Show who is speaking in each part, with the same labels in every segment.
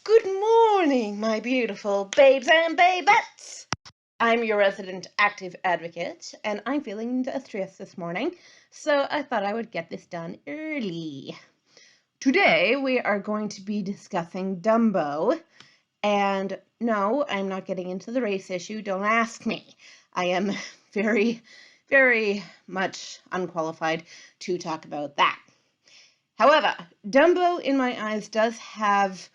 Speaker 1: Good morning, my beautiful babes and babettes. I'm your resident active advocate, and I'm feeling industrious this morning, so I thought I would get this done early. Today, we are going to be discussing Dumbo, and no, I'm not getting into the race issue, don't ask me. I am very, very much unqualified to talk about that. However, Dumbo, in my eyes, does have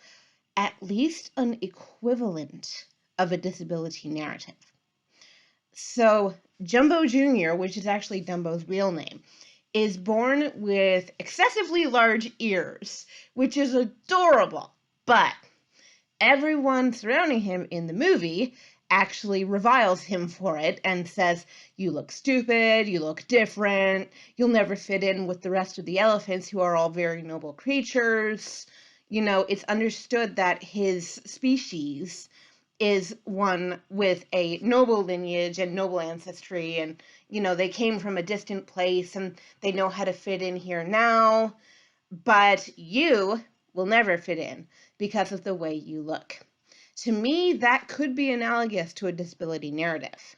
Speaker 1: at least an equivalent of a disability narrative. So, Jumbo Jr., which is actually Dumbo's real name, is born with excessively large ears, which is adorable, but everyone surrounding him in the movie actually reviles him for it and says, "You look stupid, you look different, you'll never fit in with the rest of the elephants who are all very noble creatures." It's understood that his species is one with a noble lineage and noble ancestry, and they came from a distant place and they know how to fit in here now, but you will never fit in because of the way you look. To me, that could be analogous to a disability narrative.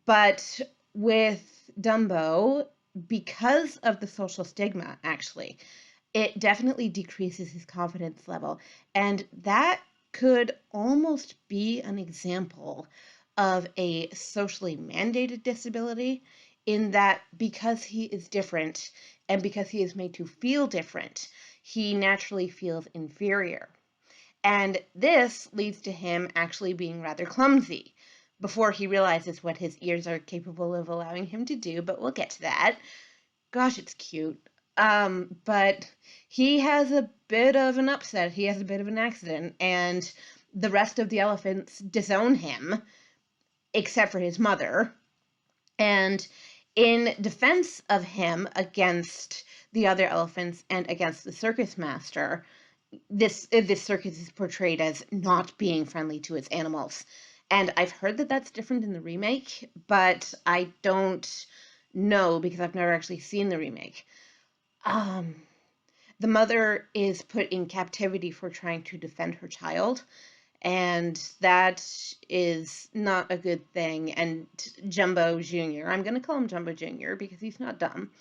Speaker 1: But with Dumbo, because of the social stigma, actually, it definitely decreases his confidence level. And that could almost be an example of a socially mandated disability, in that because he is different and because he is made to feel different, he naturally feels inferior. And this leads to him actually being rather clumsy before he realizes what his ears are capable of allowing him to do, but we'll get to that. Gosh, it's cute. But he has a bit of an upset. He has a bit of an accident, and the rest of the elephants disown him, except for his mother. And in defense of him against the other elephants and against the circus master, this circus is portrayed as not being friendly to its animals. And I've heard that that's different in the remake, but I don't know because I've never actually seen the remake. Um, the mother is put in captivity for trying to defend her child, and that is not a good thing. And Jumbo Jr., I'm going to call him Jumbo Jr. because he's not dumb,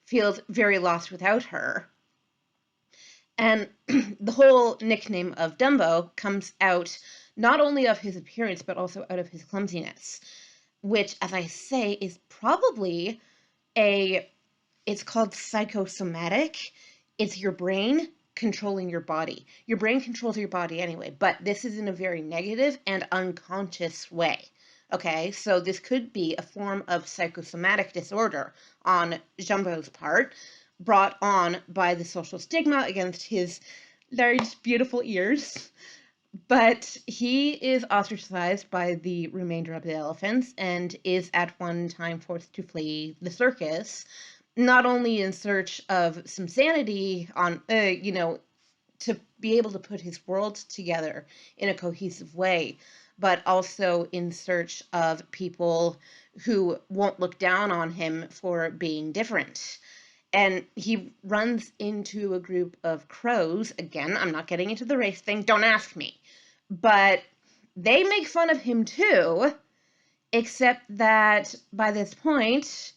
Speaker 1: feels very lost without her. And the whole nickname of Dumbo comes out not only of his appearance, but also out of his clumsiness, which, as I say, is probably it's called psychosomatic. It's your brain controlling your body. Your brain controls your body anyway, but this is in a very negative and unconscious way. Okay, so this could be a form of psychosomatic disorder on Jumbo's part, brought on by the social stigma against his large, beautiful ears. But he is ostracized by the remainder of the elephants and is at one time forced to flee the circus, not only in search of some sanity to be able to put his world together in a cohesive way, but also in search of people who won't look down on him for being different. And he runs into a group of crows. Again, I'm not getting into the race thing, don't ask me. But they make fun of him too, except that by this point,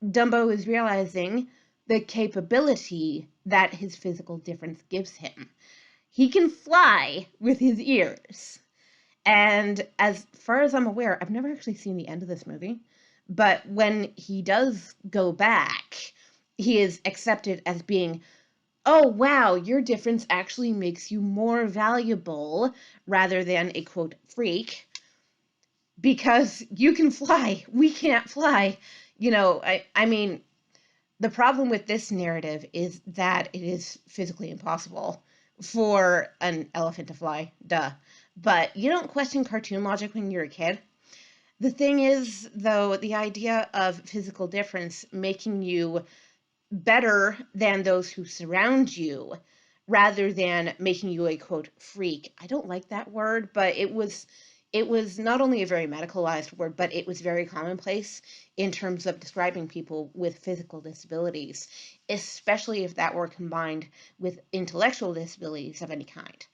Speaker 1: Dumbo is realizing the capability that his physical difference gives him. He can fly with his ears. And as far as I'm aware, I've never actually seen the end of this movie, but when he does go back, he is accepted as being, "Oh, wow, your difference actually makes you more valuable," rather than a quote freak, because you can fly. We can't fly. I mean, the problem with this narrative is that it is physically impossible for an elephant to fly. Duh. But you don't question cartoon logic when you're a kid. The thing is, though, the idea of physical difference making you better than those who surround you rather than making you a quote freak. I don't like that word, but it was not only a very medicalized word, but it was very commonplace in terms of describing people with physical disabilities, especially if that were combined with intellectual disabilities of any kind.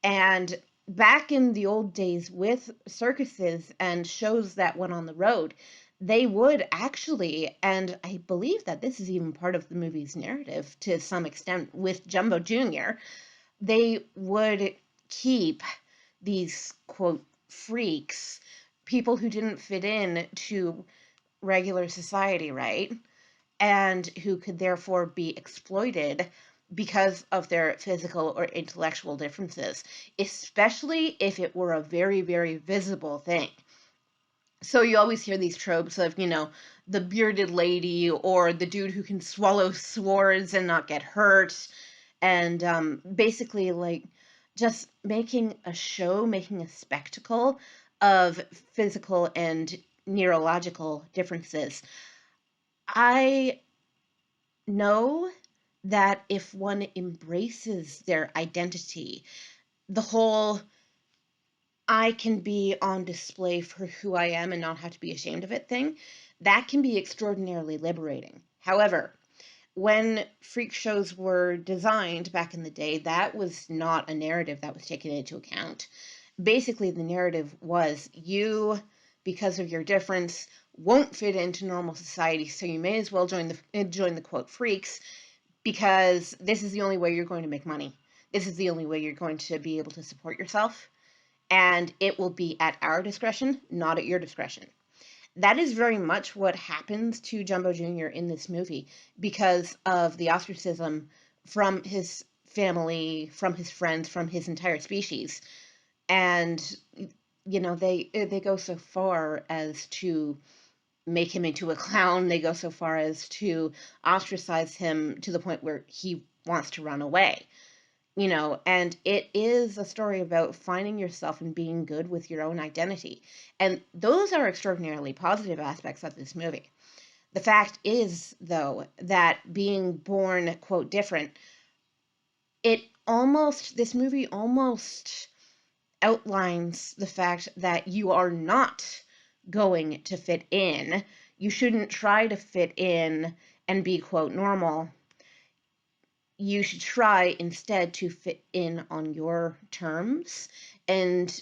Speaker 1: And back in the old days with circuses and shows that went on the road, they would actually, and I believe that this is even part of the movie's narrative to some extent with Jumbo Jr., they would keep these, quote, freaks, people who didn't fit in to regular society, right? And who could therefore be exploited because of their physical or intellectual differences, especially if it were a very, very visible thing. So you always hear these tropes of, the bearded lady or the dude who can swallow swords and not get hurt. And basically, like, just making a show, making a spectacle of physical and neurological differences. I know that if one embraces their identity, the whole I can be on display for who I am and not have to be ashamed of it thing, that can be extraordinarily liberating. However, when freak shows were designed back in the day, that was not a narrative that was taken into account. Basically, the narrative was you, because of your difference, won't fit into normal society, so you may as well join the quote freaks, because this is the only way you're going to make money. This is the only way you're going to be able to support yourself, and it will be at our discretion, not at your discretion. That is very much what happens to Jumbo Jr. in this movie because of the ostracism from his family, from his friends, from his entire species. And they go so far as to make him into a clown. They go so far as to ostracize him to the point where he wants to run away. And it is a story about finding yourself and being good with your own identity. And those are extraordinarily positive aspects of this movie. The fact is, though, that being born, quote, different, this movie almost outlines the fact that you are not going to fit in. You shouldn't try to fit in and be, quote, normal. You should try instead to fit in on your terms and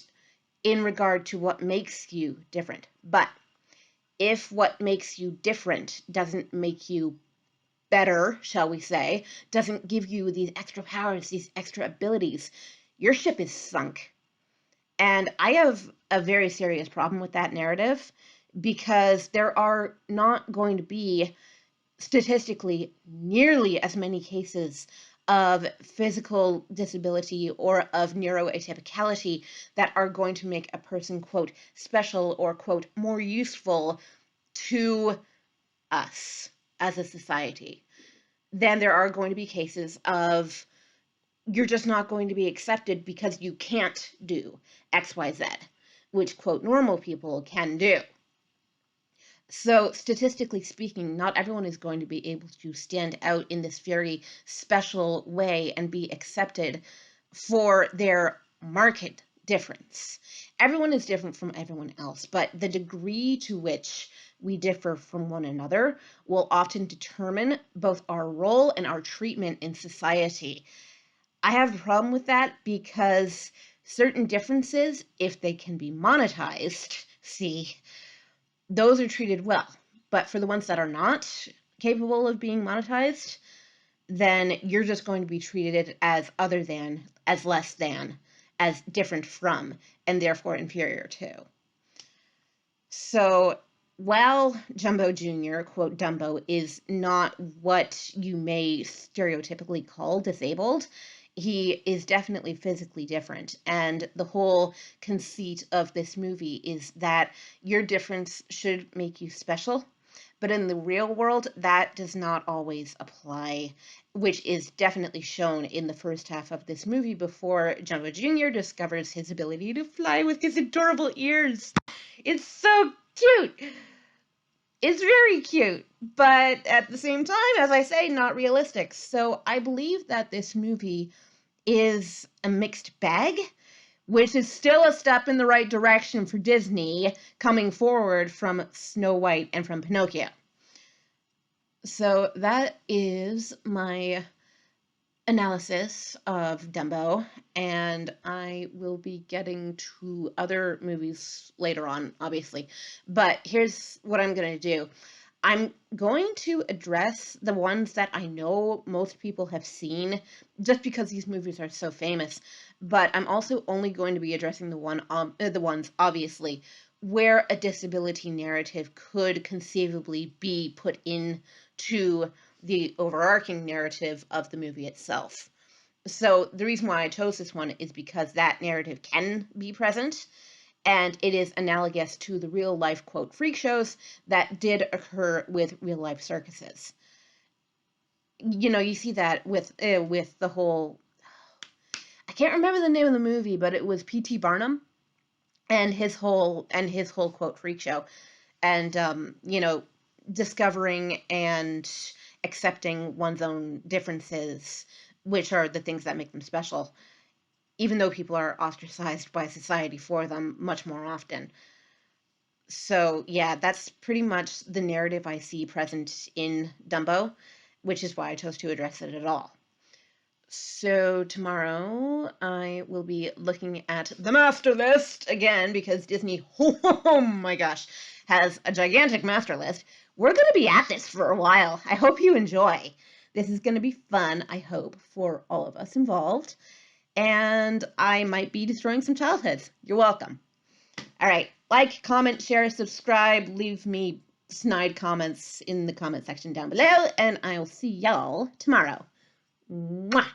Speaker 1: in regard to what makes you different. But if what makes you different doesn't make you better, shall we say, doesn't give you these extra powers, these extra abilities, your ship is sunk. And I have a very serious problem with that narrative because there are not going to be statistically nearly as many cases of physical disability or of neuroatypicality that are going to make a person, quote, special or, quote, more useful to us as a society than there are going to be cases of you're just not going to be accepted because you can't do XYZ, which, quote, normal people can do. So, statistically speaking, not everyone is going to be able to stand out in this very special way and be accepted for their marked difference. Everyone is different from everyone else, but the degree to which we differ from one another will often determine both our role and our treatment in society. I have a problem with that because certain differences, if they can be monetized, those are treated well. But for the ones that are not capable of being monetized, then you're just going to be treated as other than, as less than, as different from, and therefore inferior to. So while Jumbo Jr., quote, Dumbo, is not what you may stereotypically call disabled, he is definitely physically different. And the whole conceit of this movie is that your difference should make you special. But in the real world, that does not always apply, which is definitely shown in the first half of this movie before Jumbo Jr. discovers his ability to fly with his adorable ears. It's so cute. It's very cute, but at the same time, as I say, not realistic. So I believe that this movie is a mixed bag, which is still a step in the right direction for Disney coming forward from Snow White and from Pinocchio. So that is my analysis of Dumbo, and I will be getting to other movies later on, obviously. But here's what I'm going to do. I'm going to address the ones that I know most people have seen just because these movies are so famous, but I'm also only going to be addressing the ones obviously where a disability narrative could conceivably be put into the overarching narrative of the movie itself. So the reason why I chose this one is because that narrative can be present, and it is analogous to the real life quote freak shows that did occur with real life circuses. You know, you see that with the whole, I can't remember the name of the movie, but it was P.T. Barnum and his whole quote freak show, and discovering and accepting one's own differences, which are the things that make them special, even though people are ostracized by society for them much more often. So, yeah, that's pretty much the narrative I see present in Dumbo, which is why I chose to address it at all. So, tomorrow I will be looking at the master list again because Disney, oh my gosh, has a gigantic master list. We're going to be at this for a while. I hope you enjoy. This is going to be fun, I hope, for all of us involved. And I might be destroying some childhoods. You're welcome. All right, like, comment, share, subscribe, leave me snide comments in the comment section down below, and I'll see y'all tomorrow. Mwah!